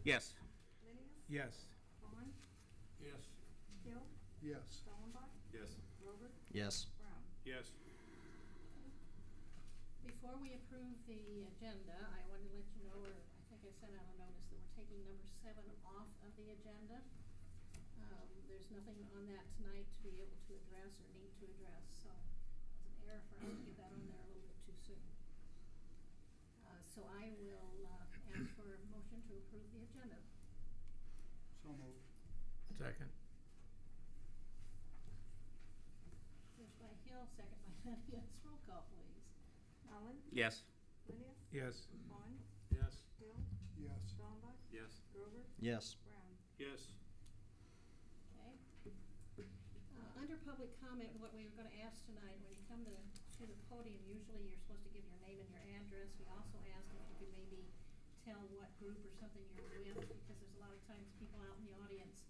Yes. Linneus? Yes. Vaughn? Yes. Hill? Yes. Stollenbach? Yes. Grover? Yes. Brown? Yes. Before we approve the agenda, I wanted to let you know, or I think I sent out a notice that we're taking number 7 off of the agenda. There's nothing on that tonight to be able to address or need to address, so it's an error for us to get that on there a little bit too soon. So I will ask for a motion to approve the agenda. So moved. Second. First by Hill, second by Linneus. Roll call, please. Allen? Yes. Linneus? Yes. Vaughn? Yes. Hill? Yes. Stollenbach? Yes. Grover? Yes. Brown? Yes. Okay. Under public comment, what we were going to ask tonight, when you come to the podium, usually you're supposed to give your name and your address. We also asked if you could maybe tell what group or something you're with, because there's a lot of times people out in the audience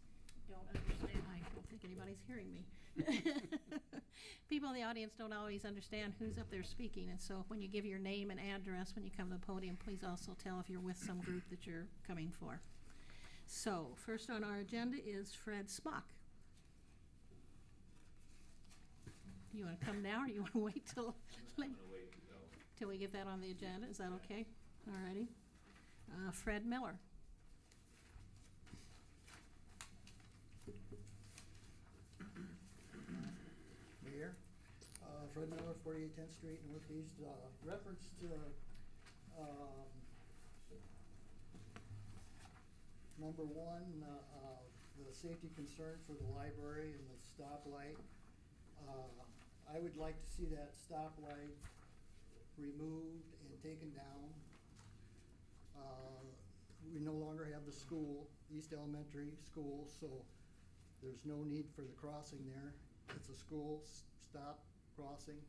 don't understand. I don't think anybody's hearing me. People in the audience don't always understand who's up there speaking, and so when you give your name and address when you come to the podium, please also tell if you're with some group that you're coming for. So, first on our agenda is Fred Smock. Do you want to come now, or do you want to wait till till we get that on the agenda? Is that okay? All righty. Fred Miller. Mayor, Fred Miller, 48 10th Street, Northeast. Reference to number one, the safety concern for the library and the stoplight. I would like to see that stoplight removed and taken down. We no longer have the school, East Elementary School, so there's no need for the crossing there. It's a school stop crossing.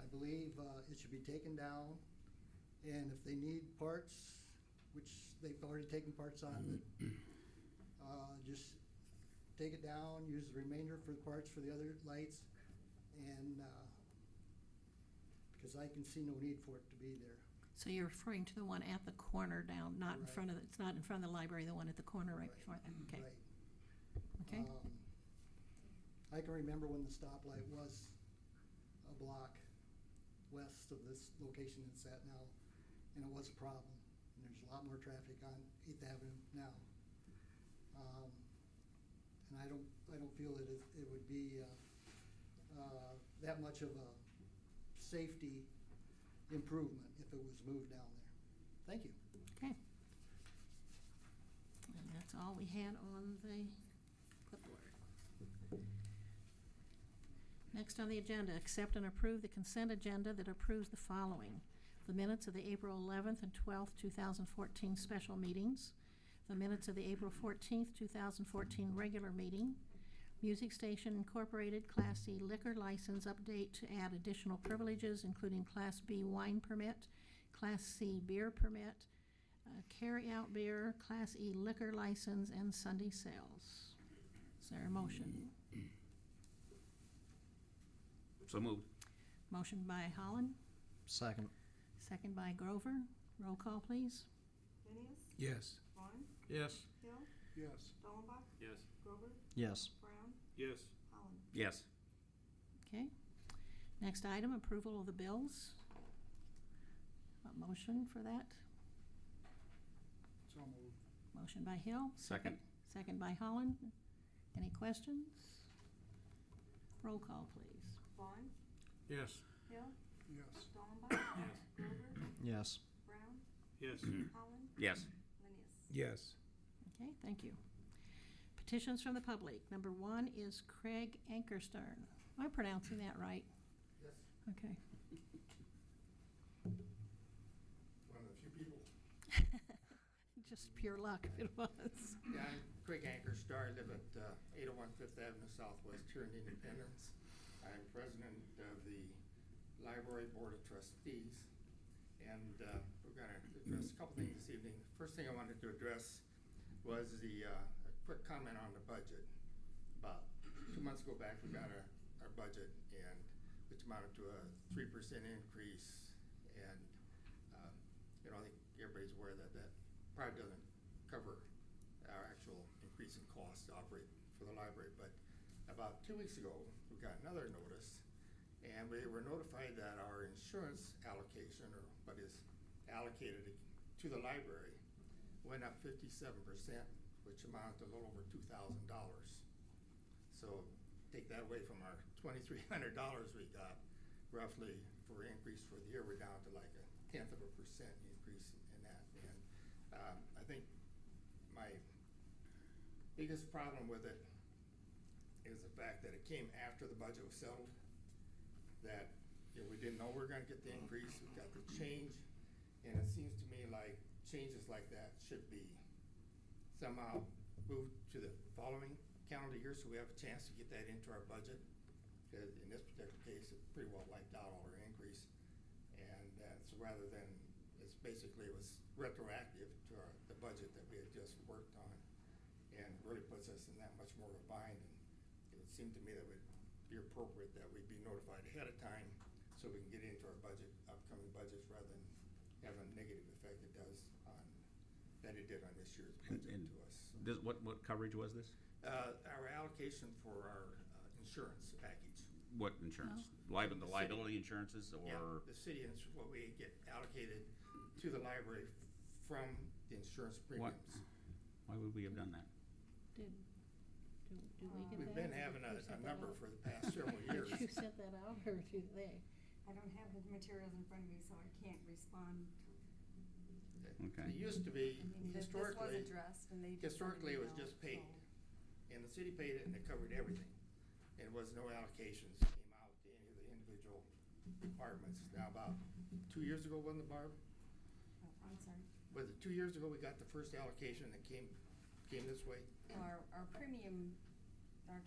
I believe it should be taken down, and if they need parts, which they've already taken parts on, just take it down, use the remainder for the parts for the other lights, and because I can see no need for it to be there. So you're referring to the one at the corner down, not in front of it's not in front of the library, the one at the corner right before that. Okay. Right. Okay. I can remember when the stoplight was a block west of this location it's at now, and it was a problem. And there's a lot more traffic on 8th Avenue now. And I don't feel that it would be that much of a safety improvement if it was moved down there. Thank you. Okay. And that's all we had on the clipboard. Next on the agenda, accept and approve the consent agenda that approves the following: the minutes of the April 11th and 12th, 2014 special meetings, the minutes of the April 14th, 2014 regular meeting, Music Station Incorporated Class C liquor license update to add additional privileges, including Class B wine permit, Class C beer permit, carry-out beer, Class E liquor license, and Sunday sales. Is there a motion? So moved. Motion by Holland, Second. second by Grover. Roll call, please. Linneus? Yes. Vaughn? Yes. Hill? Yes. Stollenbach? Yes. Grover? Yes. Brown? Yes. Holland? Yes. Okay. Next item, approval of the bills. A motion for that? So moved. Motion by Hill. Second. Second by Holland. Any questions? Roll call, please. Vaughn? Yes. Hill? Yes. Stollenbach? Yes. Grover? Yes. Brown? Yes. Holland? Yes. Linneus? Yes. Okay, thank you. Petitions from the public. Number 1 is Craig Ankerstern. Am I pronouncing that right? Yes. Okay. One of the few people. Just pure luck if it was. Yeah, I'm Craig Ankerstar. I live at 801 Fifth Avenue Southwest here in Independence. I'm president of the Library Board of Trustees. And we're going to address a couple things this evening. The first thing I wanted to address was a quick comment on the budget. About 2 months ago back, we got our budget, and which amounted to a 3% increase. And I think everybody's aware that that probably doesn't cover our actual increase in cost to operate for the library. But about 2 weeks ago, we got another notice, and we were notified that our insurance allocation, or what is allocated to the library, went up 57%, which amounted to a little over $2,000. So take that away from our $2,300 we got, roughly, for increase for the year, we're down to like 1/10% increase in that. And I think my biggest problem with it is the fact that it came after the budget was settled, that we didn't know we were gonna get the increase, we got the change, and it seems to me like changes like that should be somehow moved to the following calendar year, so we have a chance to get that into our budget. Because in this particular case, it pretty well wiped out all our increase, and so rather than, it was retroactive to the budget that we had just worked on, and really puts us in that much more of a bind. And it would seem to me that it would be appropriate that we be notified ahead of time, so we can get into our upcoming budgets, rather than have a negative effect it does on, that it did on this year's budget And to us. what coverage was this? Our allocation for our insurance package. What insurance? The liability insurances, or? Yeah, the city, what we get allocated to the library from the insurance premiums. Why would we have done that? Do we get that? We've been or having did you a send that number out? for the past several years. Did you send that out, or do they? I don't have the materials in front of me, so I can't respond. Okay. It used to be, I mean, this was historically, addressed and they just. sent an it was email, just paid. so- And the city paid it, and it covered everything. And it was no allocations came out to any of the individual departments. Now, about 2 years ago, wasn't it, Barb? Oh, I'm sorry. Was it 2 years ago we got the first allocation that came this way? Our premium, our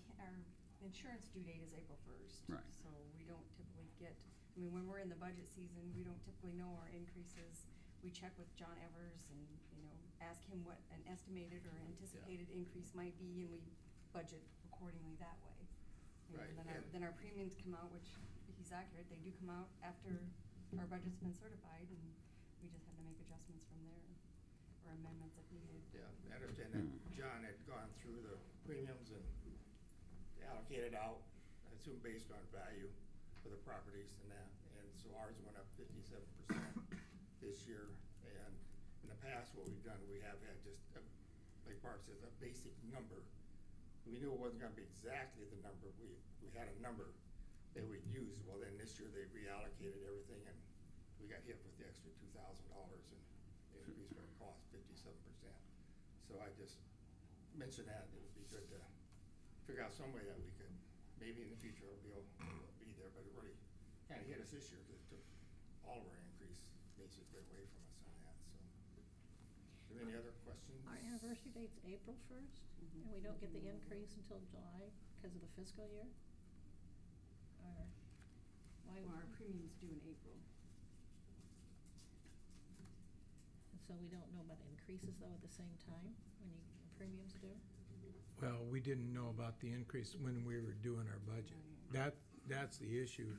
insurance due date is April 1st. Right. So we don't typically get, I mean, when we're in the budget season, we don't typically know our increases. We check with John Evers and, ask him what an estimated or anticipated increase might be, and we budget accordingly that way. Right, And and- then our premiums come out, which he's accurate, they do come out after our budget's been certified, and we just have to make adjustments from there, or amendments if needed. Yeah, I understand that John had gone through the premiums and allocated out, I assume based on value for the properties and that. And so ours went up 57% this year. And in the past, what we've done, we have had just, like Barb says, a basic number. We knew it wasn't gonna be exactly the number. We had a number that we'd use. Well, then this year they reallocated everything, and we got hit with the extra $2,000 and increased our cost 57%. So I just mentioned that it would be good to figure out some way that we could, maybe in the future it'll be there, but it really kind of hit us this year because it took all of our increase basically away from us on that, so. Are there any other questions? Our anniversary date's April 1st, and we don't get the increase until July because of the fiscal year? Or why? Well, our premiums due in April. And so we don't know about increases though at the same time when premiums due? Well, we didn't know about the increase when we were doing our budget. That's the issue.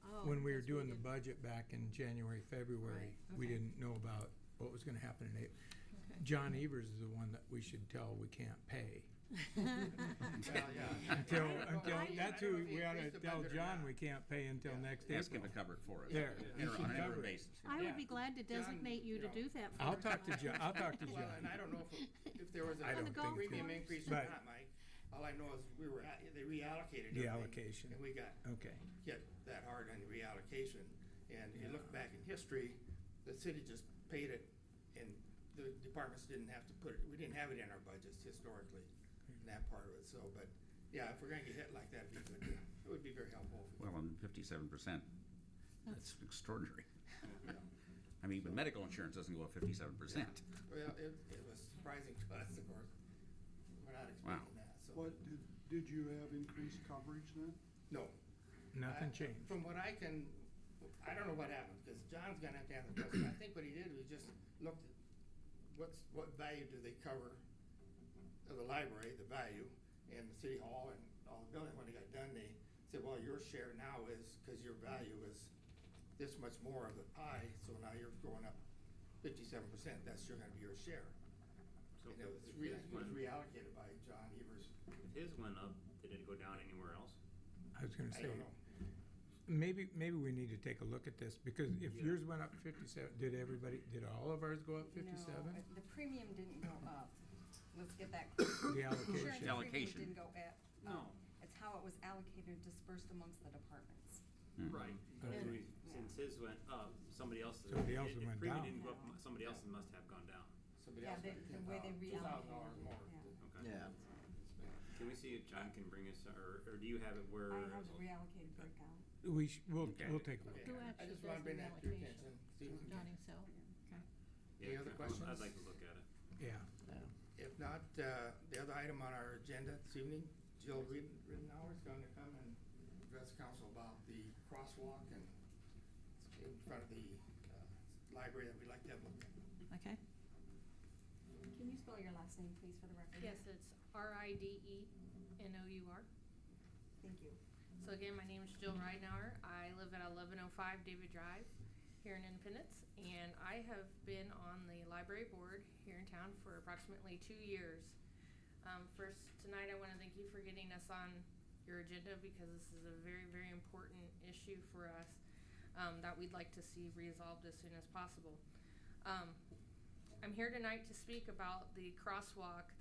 Oh, When we were because doing the didn't- budget back in January, February, Right, we okay. didn't know about what was gonna happen in April. Okay. John Evers is the one that we should tell we can't pay. Well, yeah. Until, I don't know that's if who he we ought to increased the tell budget or John not. we can't pay until Yeah. next Ask him April. to cover it for us. There, on he an should interim cover it. basis. I would Yeah. be glad to designate you to do that for I'll us. talk to John, I'll talk to Well, and I John. don't know if there was I a don't think premium so. increase or But- not, Mike. All I know is they reallocated The everything, allocation. and we got Okay. hit that hard on the reallocation. And you look back in history, the city just paid it, and the departments didn't have to put it, we didn't have it in our budgets historically, in that part of it. So, but, yeah, if we're gonna get hit like that, it'd be good. It would be very helpful. Well, on 57%, that's extraordinary. Yeah. I mean, but medical insurance doesn't go up 57%. Well, it was surprising to us, of course. We're not Wow. expecting that, so. What, did you have increased coverage then? No. Nothing I- changed. From what I don't know what happened, because John's gonna have to answer the question. I think what he did was just looked at what value do they cover of the library, the value, and the city hall and all the building. When they got done, they said, well, your share now is, because your value is this much more of the pie, so now you're going up 57%, that's still gonna be your share. So And it was if it his was went, reallocated by John Evers. if his went up, did it go down anywhere else? I was gonna I say, don't know. maybe we need to take a look at this, because if Yeah. yours went up 57, did all of ours go up No, 57? the premium didn't go up. Let's get that. The Insurance allocation. premium Allocation. didn't go up. No. It's how it was allocated, dispersed amongst the departments. Right. But Okay. since his went up, somebody else's. Somebody else's if went premium down. didn't go up, somebody else's must have gone down. Somebody Yeah, else the got way they $2,000 reallocated more. it, yeah. Okay. Yeah. Can we see if John can bring us, or do you have it where? I have the reallocated breakdown. We'll Okay. take a look. Okay. Who I actually just does wanna the bring that to your reallocation? attention. See if we can- Johnny Sell? Okay. Any other questions? I'd like to look at it. Yeah. If not, the other item on our agenda this evening, Jill Rittenhour is going to come and address council about the crosswalk and in front of the library that we'd like to have looked at. Okay. Can you spell your last name, please, for the record? Yes, it's Ridenour. Thank you. So again, my name is Jill Ridenour. I live at 1105 David Drive here in Independence, and I have been on the library board here in town for approximately 2 years. First, tonight I want to thank you for getting us on your agenda because this is a very, very important issue for us that we'd like to see resolved as soon as possible. I'm here tonight to speak about the crosswalk